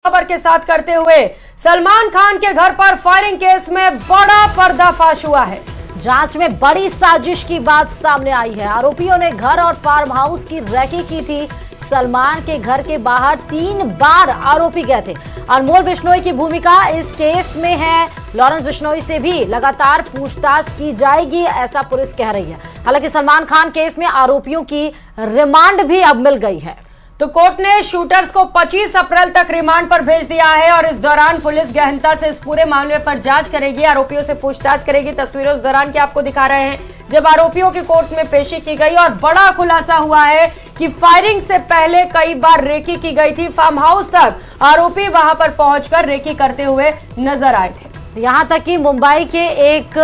खबर के साथ करते हुए सलमान खान के घर पर फायरिंग केस में बड़ा पर्दाफाश हुआ है। जांच में बड़ी साजिश की बात सामने आई है। आरोपियों ने घर और फार्म हाउस की रैकी की थी। सलमान के घर के बाहर 3 बार आरोपी गए थे। अनमोल बिश्नोई की भूमिका इस केस में है। लॉरेंस बिश्नोई से भी लगातार पूछताछ की जाएगी, ऐसा पुलिस कह रही है। हालांकि सलमान खान केस में आरोपियों की रिमांड भी अब मिल गई है। तो कोर्ट ने शूटर्स को 25 अप्रैल तक रिमांड पर भेज दिया है और इस दौरान पुलिस गहनता से इस पूरे मामले पर जांच करेगी, आरोपियों से पूछताछ करेगी। तस्वीरें उस दौरान की आपको दिखा रहे हैं जब आरोपियों की कोर्ट में पेशी की गई और बड़ा खुलासा हुआ है कि फायरिंग से पहले कई बार रेकी की गई थी। फार्म हाउस तक आरोपी वहां पर पहुंचकर रेकी करते हुए नजर आए थे। यहां तक कि मुंबई के एक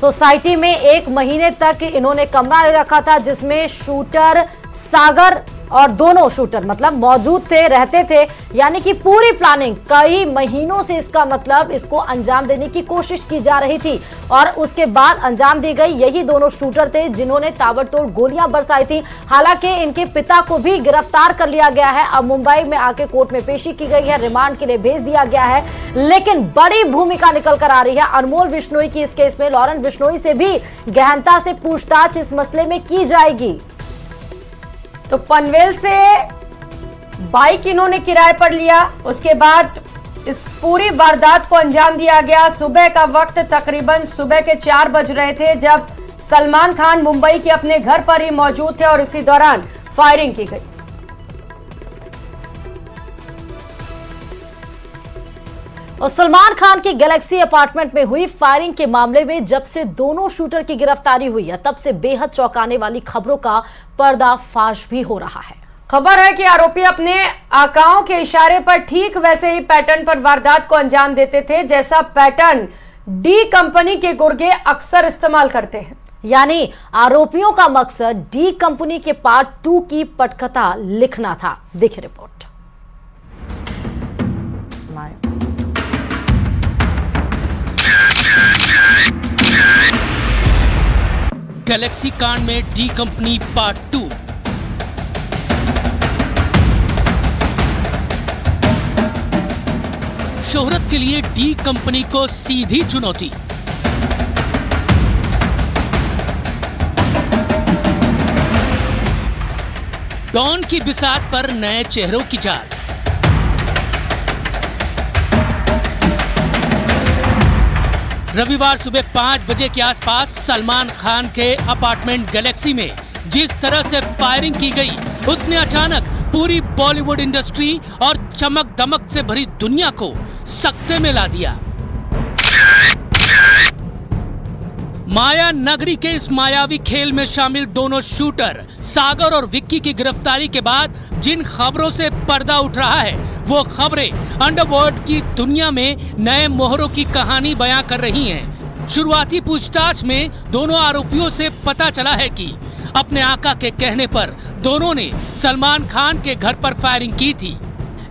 सोसाइटी में 1 महीने तक इन्होंने कमरा ले रखा था, जिसमें शूटर सागर और दोनों शूटर मतलब मौजूद थे, रहते थे। यानी कि पूरी प्लानिंग कई महीनों से, इसका मतलब इसको अंजाम देने की कोशिश की जा रही थी और उसके बाद अंजाम दी गई। यही दोनों शूटर थे जिन्होंने ताबड़तोड़ गोलियां बरसाई थी। हालांकि इनके पिता को भी गिरफ्तार कर लिया गया है। अब मुंबई में आके कोर्ट में पेशी की गई है, रिमांड के लिए भेज दिया गया है। लेकिन बड़ी भूमिका निकल कर आ रही है अनमोल बिश्नोई की इस केस में। लॉरेंस बिश्नोई से भी गहनता से पूछताछ इस मसले में की जाएगी। तो पनवेल से बाइक इन्होंने किराए पर लिया, उसके बाद इस पूरी वारदात को अंजाम दिया गया। सुबह का वक्त तकरीबन सुबह के 4 बज रहे थे जब सलमान खान मुंबई के अपने घर पर ही मौजूद थे और इसी दौरान फायरिंग की गई। और सलमान खान की गैलेक्सी अपार्टमेंट में हुई फायरिंग के मामले में जब से दोनों शूटर की गिरफ्तारी हुई है, तब से बेहद चौंकाने वाली खबरों का पर्दाफाश भी हो रहा है। खबर है कि आरोपी अपने आकाओं के इशारे पर ठीक वैसे ही पैटर्न पर वारदात को अंजाम देते थे, जैसा पैटर्न डी कंपनी के गुर्गे अक्सर इस्तेमाल करते हैं। यानी आरोपियों का मकसद डी कंपनी के पार्ट 2 की पटकथा लिखना था। देखिए रिपोर्ट। गैलेक्सी कांड में डी कंपनी पार्ट 2। शोहरत के लिए डी कंपनी को सीधी चुनौती। डॉन की बिसात पर नए चेहरों की जाल। रविवार सुबह 5 बजे के आसपास सलमान खान के अपार्टमेंट गैलेक्सी में जिस तरह से फायरिंग की गई, उसने अचानक पूरी बॉलीवुड इंडस्ट्री और चमक दमक से भरी दुनिया को सकते में ला दिया। माया नगरी के इस मायावी खेल में शामिल दोनों शूटर सागर और विक्की की गिरफ्तारी के बाद जिन खबरों से पर्दा उठ रहा है, वो खबरें अंडरवर्ल्ड की दुनिया में नए मोहरों की कहानी बयां कर रही हैं। शुरुआती पूछताछ में दोनों आरोपियों से पता चला है कि अपने आका के कहने पर दोनों ने सलमान खान के घर पर फायरिंग की थी।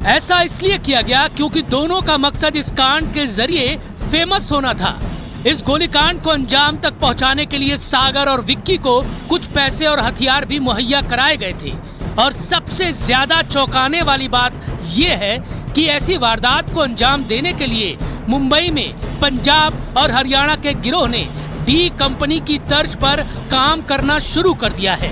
ऐसा इसलिए किया गया क्योंकि दोनों का मकसद इस कांड के जरिए फेमस होना था। इस गोलीकांड को अंजाम तक पहुंचाने के लिए सागर और विक्की को कुछ पैसे और हथियार भी मुहैया कराए गए थे। और सबसे ज्यादा चौंकाने वाली बात यह है कि ऐसी वारदात को अंजाम देने के लिए मुंबई में पंजाब और हरियाणा के गिरोह ने डी कंपनी की तर्ज पर काम करना शुरू कर दिया है।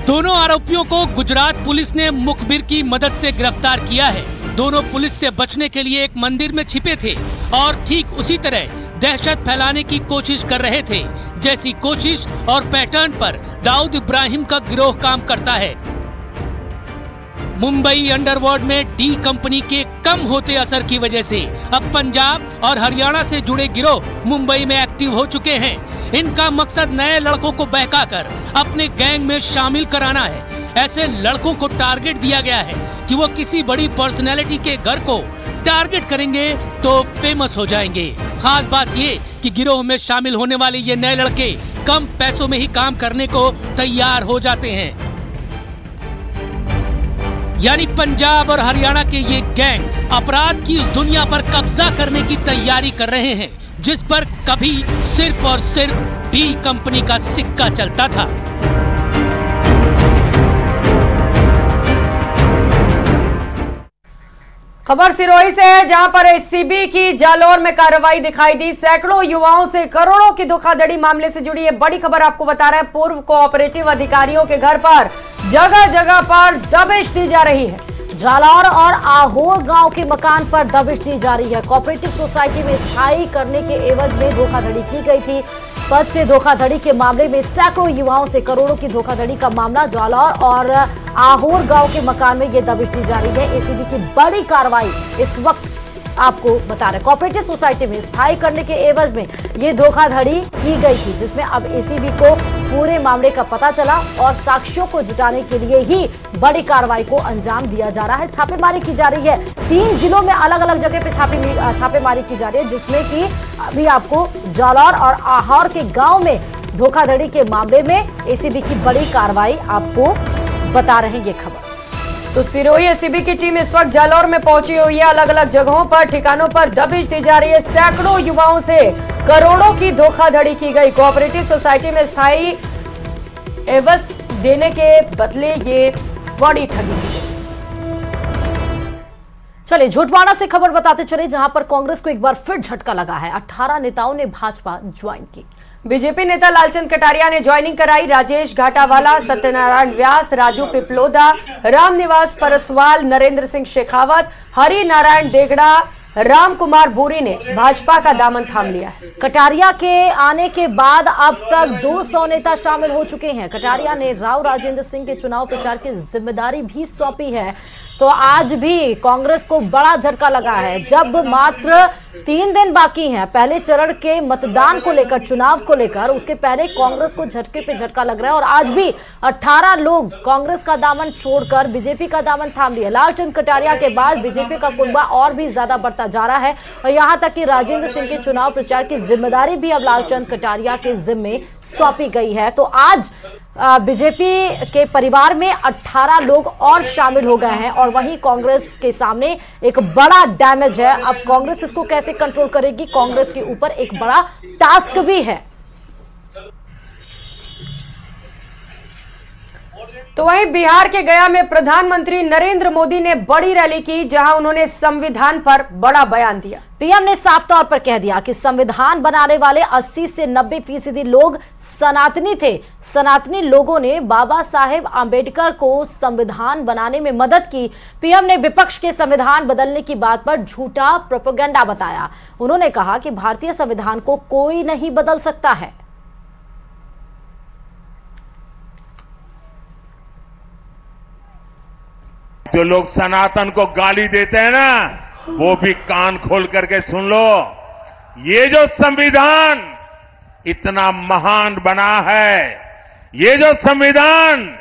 दोनों आरोपियों को गुजरात पुलिस ने मुखबिर की मदद से गिरफ्तार किया है। दोनों पुलिस से बचने के लिए एक मंदिर में छिपे थे और ठीक उसी तरह दहशत फैलाने की कोशिश कर रहे थे जैसी कोशिश और पैटर्न पर दाऊद इब्राहिम का गिरोह काम करता है। मुंबई अंडरवर्ल्ड में डी कंपनी के कम होते असर की वजह से अब पंजाब और हरियाणा से जुड़े गिरोह मुंबई में एक्टिव हो चुके हैं। इनका मकसद नए लड़कों को बहकाकर अपने गैंग में शामिल कराना है। ऐसे लड़कों को टारगेट दिया गया है कि वो किसी बड़ी पर्सनैलिटी के घर को टारगेट करेंगे तो फेमस हो जाएंगे। खास बात ये कि गिरोह में शामिल होने वाले ये नए लड़के कम पैसों में ही काम करने को तैयार हो जाते हैं। यानी पंजाब और हरियाणा के ये गैंग अपराध की उस दुनिया पर कब्जा करने की तैयारी कर रहे हैं जिस पर कभी सिर्फ और सिर्फ डी कंपनी का सिक्का चलता था। खबर सिरोही से है, जहां पर एसीबी की जालौर में कार्रवाई दिखाई दी। सैकड़ों युवाओं से करोड़ों की धोखाधड़ी मामले से जुड़ी ये बड़ी खबर आपको बता रहे हैं। पूर्व कोऑपरेटिव अधिकारियों के घर पर जगह जगह पर दबिश दी जा रही है। जालौर और आहोर गांव के मकान पर दबिश दी जा रही है। कोऑपरेटिव सोसाइटी में स्थायी करने के एवज में धोखाधड़ी की गई थी। पद से धोखाधड़ी के मामले में सैकड़ों युवाओं से करोड़ों की धोखाधड़ी का मामला। जालौर और आहोर गांव के मकान में यह दबिश दी जा रही है। एसीबी की बड़ी कार्रवाई इस वक्त आपको बता रहे। कोऑपरेटिव सोसाइटी में स्थायी करने के एवज में ये धोखाधड़ी की गई थी, जिसमें अब एसीबी को पूरे मामले का पता चला और साक्ष्यों को जुटाने के लिए ही बड़ी कार्रवाई को अंजाम दिया जा रहा है। छापेमारी की जा रही है। 3 जिलों में अलग अलग जगह पे छापेमारी की जा रही है, जिसमें कि अभी आपको जालौर और आहोर के गांव में धोखाधड़ी के मामले में एसीबी की बड़ी कार्रवाई आपको बता रहे हैं। ये खबर तो सिरोही एसीबी की टीम इस वक्त जालौर में पहुंची हुई है। अलग अलग जगहों पर ठिकानों पर दबिश दी जा रही है। सैकड़ों युवाओं से करोड़ों की धोखाधड़ी की गई। कोऑपरेटिव सोसाइटी में स्थायी एवज देने के बदले ये बड़ी ठगी की गई। चलिए झूठवाड़ा से खबर बताते चले, जहां पर कांग्रेस को एक बार फिर झटका लगा है। 18 नेताओं ने भाजपा ज्वाइन की। बीजेपी नेता लालचंद कटारिया ने ज्वाइनिंग कराई। राजेश घाटावाला, सत्यनारायण व्यास, राजू पिपलोदा, रामनिवास परसवाल, नरेंद्र सिंह शेखावत, हरि नारायण देगड़ा, राम कुमार बोरी ने भाजपा का दामन थाम लिया है। कटारिया के आने के बाद अब तक 200 नेता शामिल हो चुके हैं। कटारिया ने राव राजेंद्र सिंह के चुनाव प्रचार की जिम्मेदारी भी सौंपी है। तो आज भी कांग्रेस को बड़ा झटका लगा है, जब मात्र 3 दिन बाकी हैं पहले चरण के मतदान को लेकर, चुनाव को लेकर। उसके पहले कांग्रेस को झटके पे झटका लग रहा है और आज भी 18 लोग कांग्रेस का दामन छोड़कर बीजेपी का दामन थाम लिया। लालचंद कटारिया के बाद बीजेपी का कुनबा और भी ज्यादा बढ़ता जा रहा है और यहां तक कि राजेंद्र सिंह के चुनाव प्रचार की जिम्मेदारी भी अब लालचंद कटारिया के जिम्मे सौंपी गई है। तो आज बीजेपी के परिवार में 18 लोग और शामिल हो गए हैं और वहीं कांग्रेस के सामने एक बड़ा डैमेज है। अब कांग्रेस इसको कैसे कंट्रोल करेगी, कांग्रेस के ऊपर एक बड़ा टास्क भी है। तो वहीं बिहार के गया में प्रधानमंत्री नरेंद्र मोदी ने बड़ी रैली की, जहां उन्होंने संविधान पर बड़ा बयान दिया। पीएम ने साफ तौर पर कह दिया कि संविधान बनाने वाले 80 से 90% लोग सनातनी थे। सनातनी लोगों ने बाबा साहेब आंबेडकर को संविधान बनाने में मदद की। पीएम ने विपक्ष के संविधान बदलने की बात पर झूठा प्रोपेगेंडा बताया। उन्होंने कहा कि भारतीय संविधान को कोई नहीं बदल सकता है। जो लोग सनातन को गाली देते हैं ना, वो भी कान खोल करके सुन लो। ये जो संविधान इतना महान बना है, ये जो संविधान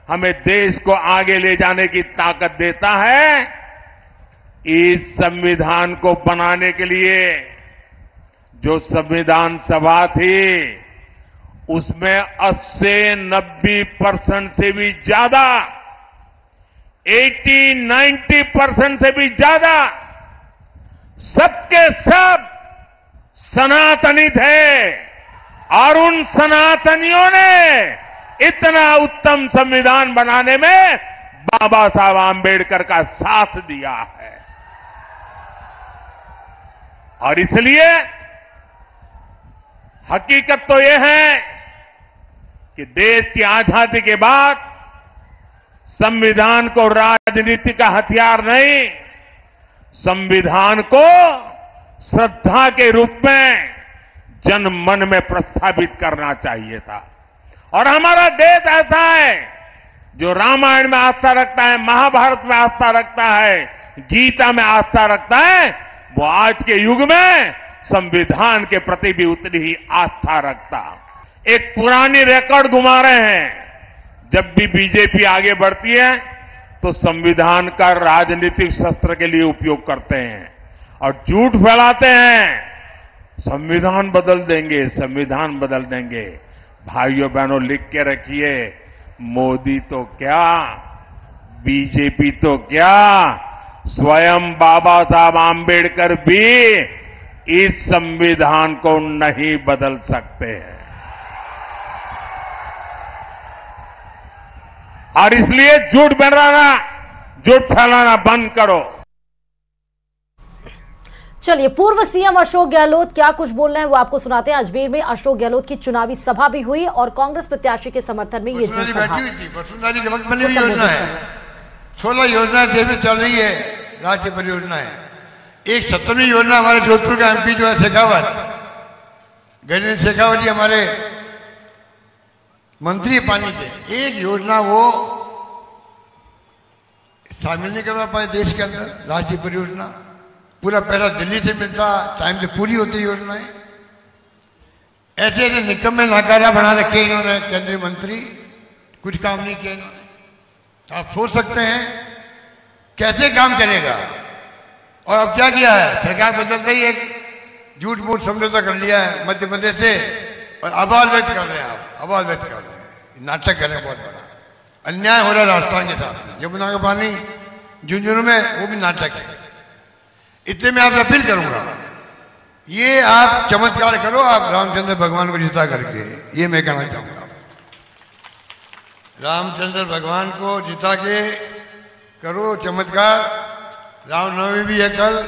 हमें देश को आगे ले जाने की ताकत देता है, इस संविधान को बनाने के लिए जो संविधान सभा थी, उसमें 80-90% से भी ज्यादा, 80-90% से भी ज्यादा सबके सब सनातनी थे और उन सनातनियों ने इतना उत्तम संविधान बनाने में बाबा साहब आंबेडकर का साथ दिया है। और इसलिए हकीकत तो यह है कि देश की आजादी के बाद संविधान को राजनीति का हथियार नहीं, संविधान को श्रद्धा के रूप में जन मन में प्रस्थापित करना चाहिए था। और हमारा देश ऐसा है जो रामायण में आस्था रखता है, महाभारत में आस्था रखता है, गीता में आस्था रखता है, वो आज के युग में संविधान के प्रति भी उतनी ही आस्था रखता। एक पुरानी रिकॉर्ड घुमा रहे हैं, जब भी बीजेपी आगे बढ़ती है तो संविधान का राजनीतिक शस्त्र के लिए उपयोग करते हैं और झूठ फैलाते हैं, संविधान बदल देंगे, संविधान बदल देंगे। भाइयों बहनों लिख के रखिए, मोदी तो क्या, बीजेपी तो क्या, स्वयं बाबा साहब आंबेडकर भी इस संविधान को नहीं बदल सकते हैं। और इसलिए झूठ फैलाना बंद करो। चलिए, पूर्व सीएम अशोक गहलोत क्या कुछ बोल रहे हैं वो आपको सुनाते हैं। अजमेर में अशोक गहलोत की चुनावी सभा भी हुई और कांग्रेस प्रत्याशी के समर्थन में ये जनसभा वसुंधरा के वक्त बनी हुई योजना है। 16 योजना देश में चल रही है, राज्य परियोजना है। एक 17वीं योजना हमारे जोधपुर का एमपी जो है शेखावत, गजेंद्र शेखावत जी हमारे मंत्री पानी के, एक योजना वो शामिल नहीं करवा पाए देश के अंदर। राज्य परियोजना पूरा पैसा दिल्ली से मिलता, टाइम से पूरी होती योजनाएं। ऐसे ऐसे निकम्मे नाकारा बना रखे इन्होंने केंद्रीय मंत्री, कुछ काम नहीं किया इन्होंने। आप सोच सकते हैं कैसे काम चलेगा। और अब क्या किया है, सरकार बदलते ही एक झूठ मूठ समझौता कर लिया है मध्य प्रदेश से, और आवाज व्यक्त कर रहे हैं। आप आवाज व्यक्त कर रहे हैं, नाटक कर रहे हैं। बहुत बड़ा अन्याय हो रहा है राजस्थान के साथ। यमुना का पानी झुंझुनू में वो भी नाटक है। इतने में आप अपील करूंगा, ये आप चमत्कार करो, आप रामचंद्र भगवान को जिता करके, ये मैं कहना चाहूंगा। रामचंद्र भगवान को जिता के करो चमत्कार। रामनवमी भी है कल।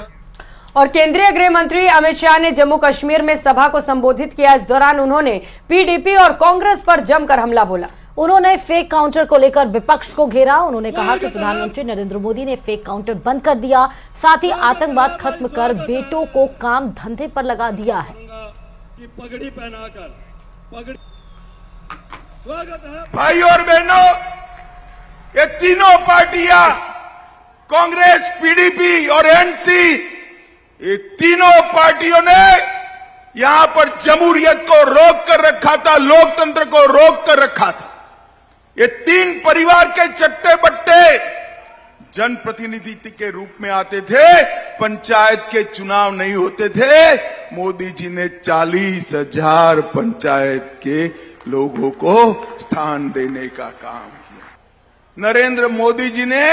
और केंद्रीय गृह मंत्री अमित शाह ने जम्मू कश्मीर में सभा को संबोधित किया। इस दौरान उन्होंने पीडीपी और कांग्रेस पर जमकर हमला बोला। उन्होंने फेक काउंटर को लेकर विपक्ष को घेरा। उन्होंने कहा कि प्रधानमंत्री नरेंद्र मोदी ने फेक काउंटर बंद कर दिया, साथ ही आतंकवाद खत्म कर बेटों को काम धंधे पर लगा दिया है। पगड़ी पहनाकर स्वागत है भाई और बहनों, ये तीनों पार्टियां कांग्रेस, पीडीपी और एनसी, ये तीनों पार्टियों ने यहां पर जमहूरियत को रोक कर रखा था, लोकतंत्र को रोक कर रखा था। ये तीन परिवार के चट्टे बट्टे जनप्रतिनिधि के रूप में आते थे, पंचायत के चुनाव नहीं होते थे। मोदी जी ने 40,000 पंचायत के लोगों को स्थान देने का काम किया। नरेंद्र मोदी जी ने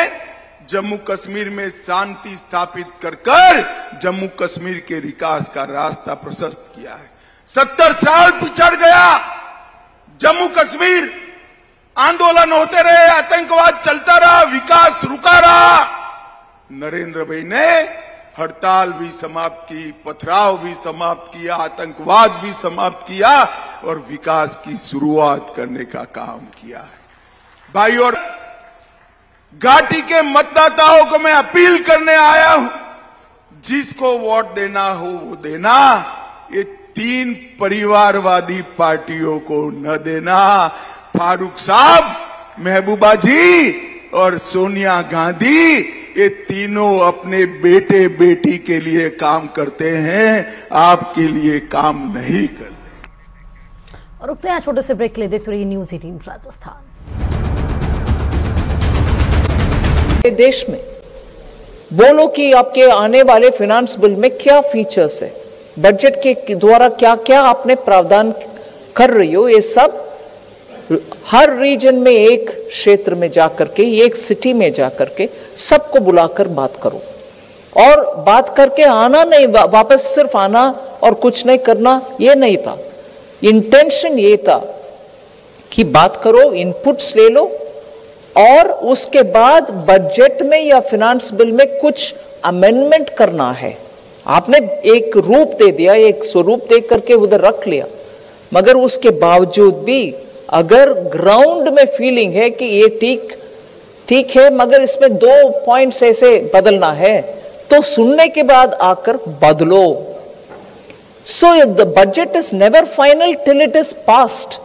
जम्मू कश्मीर में शांति स्थापित कर जम्मू कश्मीर के विकास का रास्ता प्रशस्त किया है। 70 साल पिछड़ गया जम्मू कश्मीर, आंदोलन होते रहे, आतंकवाद चलता रहा, विकास रुका रहा। नरेंद्र भाई ने हड़ताल भी समाप्त की, पथराव भी समाप्त किया, आतंकवाद भी समाप्त किया और विकास की शुरुआत करने का काम किया है। भाई और घाटी के मतदाताओं को मैं अपील करने आया हूं, जिसको वोट देना हो वो देना, ये तीन परिवारवादी पार्टियों को न देना। फारूक साहब, महबूबा जी और सोनिया गांधी, ये तीनों अपने बेटे बेटी के लिए काम करते हैं, आपके लिए काम नहीं करते। और रुकते हैं छोटे से ब्रेक ले, देखते रहिए न्यूज़ 18 राजस्थान। देश में बोलो कि आपके आने वाले फाइनेंस बिल में क्या फीचर्स है, बजट के द्वारा क्या क्या आपने प्रावधान कर रही हो, ये सब हर रीजन में एक क्षेत्र में जाकर के, एक सिटी में जाकर के सबको बुलाकर बात करो। और बात करके आना नहीं, वापस सिर्फ आना और कुछ नहीं करना, ये नहीं था। इंटेंशन ये था कि बात करो, इनपुट्स ले लो और उसके बाद बजट में या फाइनेंस बिल में कुछ अमेंडमेंट करना है। आपने एक रूप दे दिया, एक स्वरूप दे करके उधर रख लिया, मगर उसके बावजूद भी अगर ग्राउंड में फीलिंग है कि ये ठीक है मगर इसमें 2 पॉइंट्स ऐसे बदलना है, तो सुनने के बाद आकर बदलो। So the budget is never final till it is passed.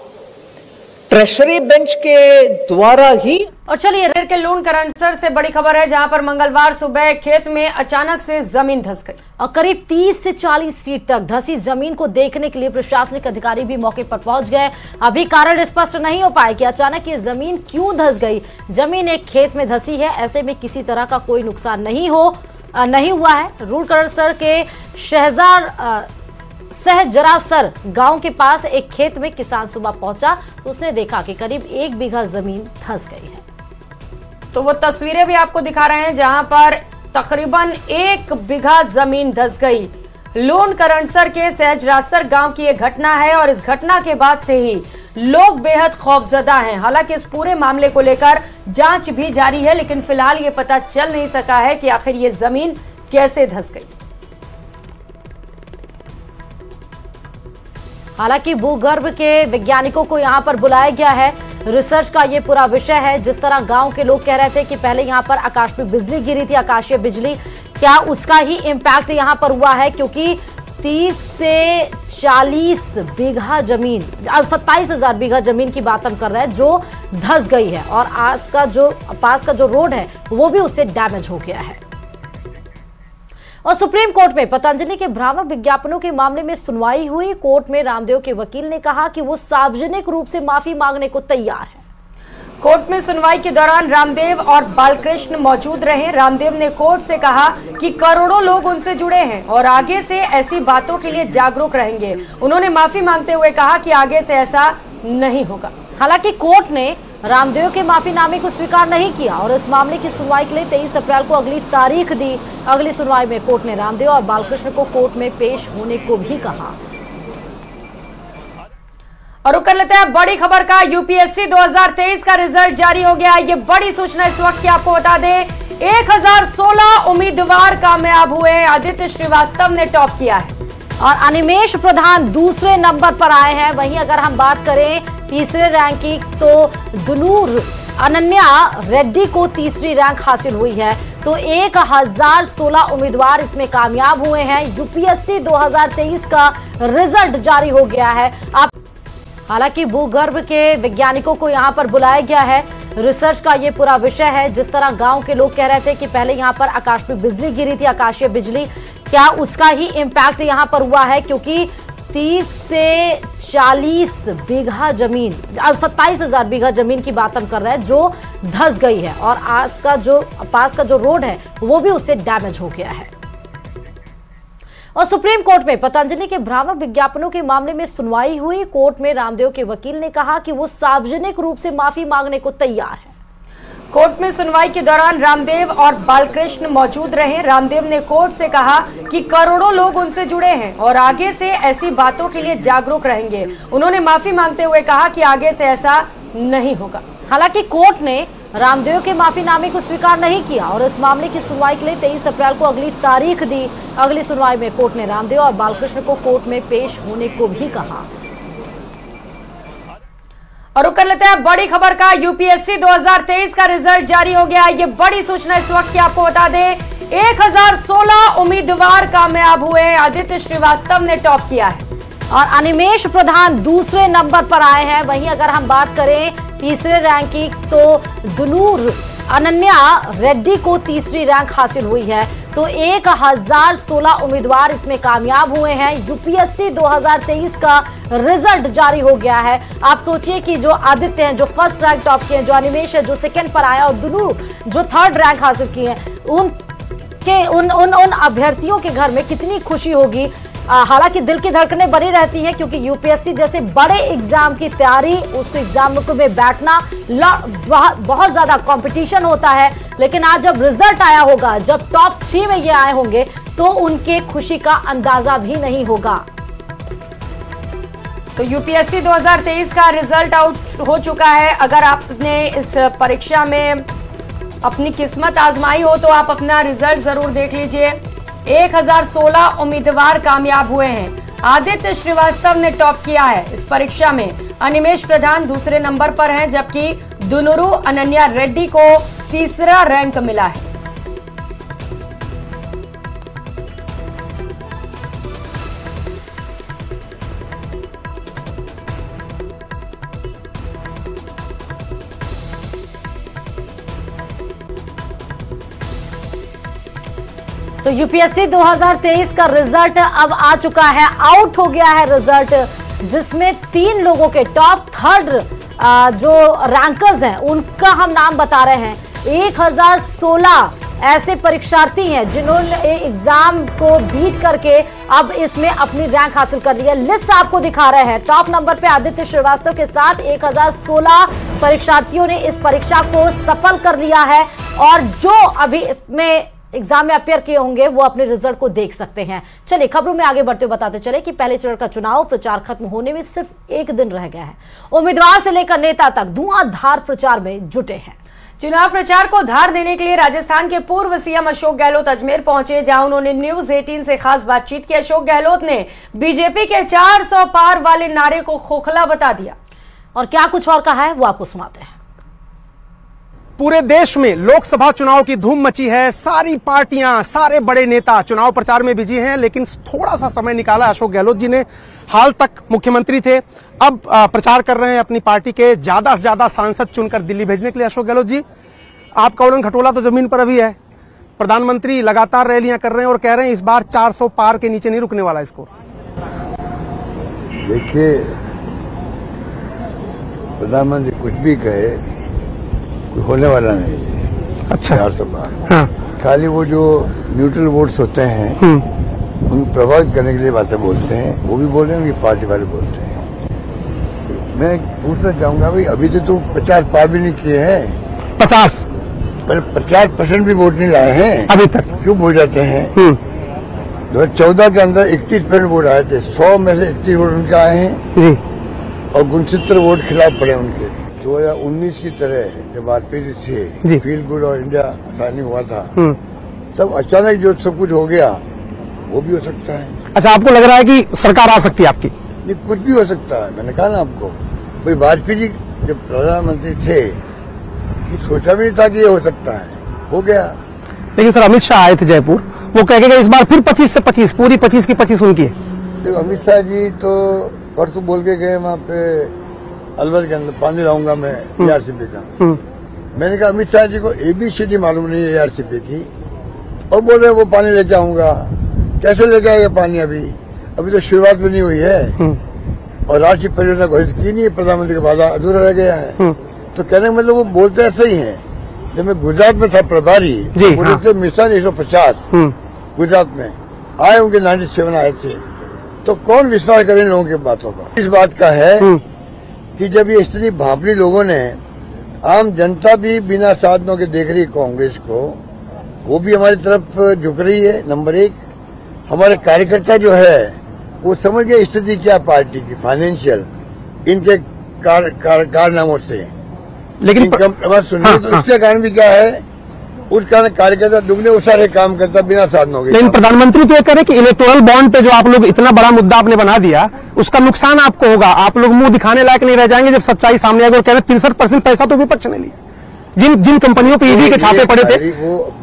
Treasury bench के द्वारा ही। और चलिए रेर के लोन करंसर से बड़ी खबर है, जहां पर मंगलवार सुबह खेत में अचानक से जमीन धंस गई और करीब 30 से 40 फीट तक धंसी जमीन को देखने के लिए प्रशासनिक अधिकारी भी मौके पर पहुंच गए। अभी कारण स्पष्ट नहीं हो पाया कि अचानक ये जमीन क्यों धंस गई। जमीन एक खेत में धंसी है, ऐसे में किसी तरह का कोई नुकसान नहीं हुआ है। रूर करंसर के सहजरासर गांव के पास एक खेत में किसान सुबह पहुंचा तो उसने देखा कि करीब 1 बीघा जमीन धंस गई है। तो वो तस्वीरें भी आपको दिखा रहे हैं जहां पर तकरीबन 1 बीघा जमीन धंस गई। लोन करंसर के सहजरासर गांव की यह घटना है और इस घटना के बाद से ही लोग बेहद खौफजदा हैं। हालांकि इस पूरे मामले को लेकर जांच भी जारी है, लेकिन फिलहाल ये पता चल नहीं सका है कि आखिर ये जमीन कैसे धंस गई। हालांकि भूगर्भ के वैज्ञानिकों को यहां पर बुलाया गया है। रिसर्च का ये पूरा विषय है। जिस तरह गांव के लोग कह रहे थे कि पहले यहां पर आकाश में बिजली गिरी थी, आकाशीय बिजली, क्या उसका ही इम्पैक्ट यहां पर हुआ है? क्योंकि 30 से 40 बीघा जमीन, अब 27,000 बीघा जमीन की बात हम कर रहे हैं जो धंस गई है और पास का जो रोड है वो भी उससे डैमेज हो गया है। और सुप्रीम कोर्ट में पतंजलि के भ्रामक विज्ञापनों के मामले में सुनवाई हुई। कोर्ट में रामदेव के वकील ने कहा कि वो सार्वजनिक रूप से माफी मांगने को तैयार है। कोर्ट में सुनवाई के दौरान रामदेव और बालकृष्ण मौजूद रहे। रामदेव ने कोर्ट से कहा कि करोड़ों लोग उनसे जुड़े हैं और आगे से ऐसी बातों के लिए जागरूक रहेंगे। उन्होंने माफी मांगते हुए कहा कि आगे से ऐसा नहीं होगा। हालांकि कोर्ट ने रामदेव के माफीनामे को स्वीकार नहीं किया और इस मामले की सुनवाई के लिए 23 अप्रैल को अगली तारीख दी। अगली सुनवाई में कोर्ट ने रामदेव और बालकृष्ण को कोर्ट में पेश होने को भी कहा। और रुक कर लेते हैं बड़ी खबर का। यूपीएससी 2023 का रिजल्ट जारी हो गया है। ये बड़ी सूचना इस वक्त की आपको बता दें, 1016 उम्मीदवार कामयाब हुए। आदित्य श्रीवास्तव ने टॉप किया है और अनिमेश प्रधान दूसरे नंबर पर आए हैं। वहीं अगर हम बात करें तीसरे रैंक की तो दुनूर अनन्या रेड्डी को तीसरी रैंक हासिल हुई है। तो 1016 उम्मीदवार इसमें कामयाब हुए हैं। यूपीएससी 2023 का रिजल्ट जारी हो गया है। हालांकि भूगर्भ के वैज्ञानिकों को यहां पर बुलाया गया है। रिसर्च का ये पूरा विषय है। जिस तरह गांव के लोग कह रहे थे कि पहले यहां पर आकाश में बिजली गिरी थी, आकाशीय बिजली, क्या उसका ही इम्पैक्ट यहां पर हुआ है? क्योंकि 30 से 40 बीघा जमीन, अब 27,000 बीघा जमीन की बात हम कर रहे हैं जो धंस गई है और पास का जो रोड है वो भी उससे डैमेज हो गया है। और सुप्रीम कोर्ट में पतंजलि के भ्रामक विज्ञापनों के मामले में सुनवाई हुई। कोर्ट में रामदेव के वकील ने कहा कि वो सार्वजनिक रूप से माफी मांगने को तैयार है। कोर्ट में सुनवाई के दौरान रामदेव और बालकृष्ण मौजूद रहे। रामदेव ने कोर्ट से कहा कि करोड़ों लोग उनसे जुड़े हैं और आगे से ऐसी बातों के लिए जागरूक रहेंगे। उन्होंने माफी मांगते हुए कहा कि आगे से ऐसा नहीं होगा। हालांकि कोर्ट ने रामदेव के माफीनामे को स्वीकार नहीं किया और इस मामले की सुनवाई के लिए 23 अप्रैल को अगली तारीख दी। अगली सुनवाई में कोर्ट ने रामदेव और बालकृष्ण को कोर्ट में पेश होने को भी कहा। और रुक कर लेते हैं बड़ी खबर का। यूपीएससी 2023 का रिजल्ट जारी हो गया है। ये बड़ी सूचना इस वक्त की आपको बता दें, 1016 उम्मीदवार कामयाब हुए। आदित्य श्रीवास्तव ने टॉप किया है और अनिमेश प्रधान दूसरे नंबर पर आए हैं। वहीं अगर हम बात करें तीसरे रैंक की तो दुनूर अनन्या रेड्डी को तीसरी रैंक हासिल हुई है। तो 1016 उम्मीदवार इसमें कामयाब हुए हैं। यूपीएससी 2023 का रिजल्ट जारी हो गया है। आप सोचिए कि जो आदित्य हैं जो फर्स्ट रैंक टॉप किए हैं, जो अनिमेश है जो सेकंड पर आया और दुनूर जो थर्ड रैंक हासिल किए हैं, उन अभ्यर्थियों के घर में कितनी खुशी होगी। हालांकि दिल की धड़कनें बनी रहती हैं क्योंकि यूपीएससी जैसे बड़े एग्जाम की तैयारी, उसको एग्जाम में बैठना बहुत ज्यादा कंपटीशन होता है। लेकिन आज जब रिजल्ट आया होगा, जब टॉप 3 में ये आए होंगे तो उनके खुशी का अंदाजा भी नहीं होगा। तो यूपीएससी 2023 का रिजल्ट आउट हो चुका है। अगर आपने इस परीक्षा में अपनी किस्मत आजमाई हो तो आप अपना रिजल्ट जरूर देख लीजिए। 1016 उम्मीदवार कामयाब हुए हैं। आदित्य श्रीवास्तव ने टॉप किया है इस परीक्षा में। अनिमेश प्रधान दूसरे नंबर पर हैं, जबकि दुनुरु अनन्या रेड्डी को तीसरा रैंक मिला है। तो यूपीएससी 2023 का रिजल्ट अब आ चुका है, आउट हो गया है रिजल्ट, जिसमें 3 लोगों के टॉप थर्ड जो रैंकर्स हैं उनका हम नाम बता रहे हैं। 1016 ऐसे परीक्षार्थी हैं जिन्होंने एग्जाम को बीट करके अब इसमें अपनी रैंक हासिल कर ली है। लिस्ट आपको दिखा रहे हैं। टॉप नंबर पे आदित्य श्रीवास्तव के साथ 1016 परीक्षार्थियों ने इस परीक्षा को सफल कर लिया है और जो अभी इसमें एग्जाम में अपियर किए होंगे वो अपने रिजल्ट को देख सकते हैं। चलिए खबरों में आगे बढ़ते हुए बताते चले कि पहले चरण का चुनाव प्रचार खत्म होने में सिर्फ 1 दिन रह गया है। उम्मीदवार से लेकर नेता तक धुआंधार प्रचार में जुटे हैं। चुनाव प्रचार को धार देने के लिए राजस्थान के पूर्व सीएम अशोक गहलोत अजमेर पहुंचे, जहां उन्होंने न्यूज 18 से खास बातचीत की। अशोक गहलोत ने बीजेपी के 400 पार वाले नारे को खोखला बता दिया और क्या कुछ और कहा है वो आपको सुनाते हैं। पूरे देश में लोकसभा चुनाव की धूम मची है। सारी पार्टियां, सारे बड़े नेता चुनाव प्रचार में बिजी हैं, लेकिन थोड़ा सा समय निकाला अशोक गहलोत जी ने। हाल तक मुख्यमंत्री थे, अब प्रचार कर रहे हैं अपनी पार्टी के ज्यादा से ज्यादा सांसद चुनकर दिल्ली भेजने के लिए। अशोक गहलोत जी, आपका उड़न खटोला तो जमीन पर अभी है। प्रधानमंत्री लगातार रैलियां कर रहे हैं और कह रहे हैं इस बार 400 पार के नीचे नहीं रुकने वाला स्कोर। देखिए, प्रधानमंत्री कुछ भी कहे, होने वाला नहीं है। अच्छा, 400 पार। हाँ। खाली वो जो न्यूट्रल वोट्स होते हैं उनको प्रभावित करने के लिए बातें बोलते हैं, वो भी बोल रहे हैं, ये पार्टी वाले बोलते हैं। मैं पूछना चाहूंगा भाई, अभी तो 50 पार भी नहीं किए हैं। 50 50% भी वोट नहीं लाए हैं अभी तक। क्यों बोल जाते हैं? 2014 के अंदर 31% वोट आए थे, 100 में से 31 वोट उनके आए हैं जी, और 69 वोट खिलाफ पड़े उनके। 2019 की तरह जब वाजपेयी थे, फील गुड और इंडिया साइनिंग हुआ था, सब अचानक जो सब कुछ हो गया, वो भी हो सकता है। अच्छा, आपको लग रहा है कि सरकार आ सकती है आपकी? नहीं, कुछ भी हो सकता है। मैंने कहा ना आपको, भाई वाजपेयी जी जब प्रधानमंत्री थे कि सोचा भी नहीं था कि ये हो सकता है, हो गया। लेकिन सर, अमित शाह आए थे जयपुर, वो कह के गए इस बार फिर 25 से 25, पूरी 25 की 25 उनकी है। देखो, अमित शाह जी तो परसों बोल के गए वहाँ पे अलवर के अंदर, पानी लाऊंगा मैं ARCP का। मैंने कहा अमित शाह जी को ABCD मालूम नहीं है ARCP की, और बोल रहे वो पानी लेके आऊंगा। कैसे लेके आएगा पानी? अभी तो शुरुआत भी नहीं हुई है और राष्ट्रीय परियोजना घोषित की नहीं है, प्रधानमंत्री का वादा अधूरा रह गया है। तो कहने का मतलब वो बोलते ऐसे ही है। जब मैं गुजरात में था प्रभारी, बोले थे मिशन 150 गुजरात में आए, उनके 97 आए थे। तो कौन विश्वास करे इन लोगों की बातों का? इस बात का है कि जब ये स्थिति भांपली लोगों ने, आम जनता भी बिना साधनों के देख रही है कांग्रेस को, वो भी हमारी तरफ झुक रही है। नंबर 1, हमारे कार्यकर्ता जो है वो समझ गए स्थिति क्या पार्टी की, फाइनेंशियल इनके कारनामों से। लेकिन सुनिए, तो इसके कारण भी क्या है, उस कारण कार्यकर्ता दुगने उसारे काम करता बिना साधनों के। लेकिन प्रधानमंत्री तो ये कह रहे कि इलेक्टोरल बॉन्ड पे जो आप लोग इतना बड़ा मुद्दा आपने बना दिया, उसका नुकसान आपको होगा, आप लोग मुंह दिखाने लायक नहीं रह जाएंगे जब सच्चाई सामने आएगी। और कह रहे 63% पैसा तो विपक्ष ने लिया, जिन कंपनियों पे ईडी के छापे पड़े थे।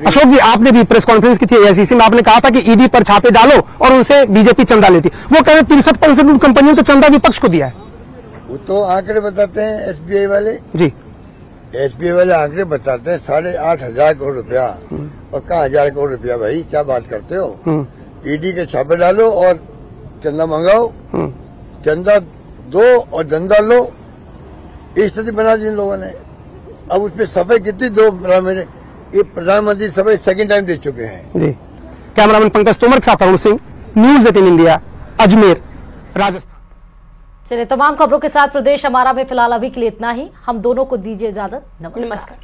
अशोक जी, आपने भी प्रेस कॉन्फ्रेंस की थी AICC में, आपने कहा था कि ईडी पर छापे डालो और उनसे बीजेपी चंदा लेती। वो कह रहे 63% उन कंपनियों को चंदा विपक्ष को दिया है। वो तो आंकड़े बताते हैं SBI वाले जी, SBI वाले आंकड़े बताते हैं 8,500 करोड़ रुपया। और कहाँ 1,000 करोड़ रुपया? भाई क्या बात करते हो? ईडी के छापे डालो और चंदा मंगाओ, चंदा दो और धंधा लो, इस स्थिति बना दी इन लोगों ने। अब उसपे सफाई कितनी दो? मेरे ये प्रधानमंत्री सफाई सेकंड टाइम दे चुके हैं। जी। कैमरामैन पंकज तोमर के साथ अरुण सिंह, न्यूज 18 इंडिया, अजमेर, राजस्थान। चलिए, तमाम खबरों के साथ प्रदेश हमारा में फिलहाल अभी के लिए इतना ही। हम दोनों को दीजिए इजाजत। नमस्कार।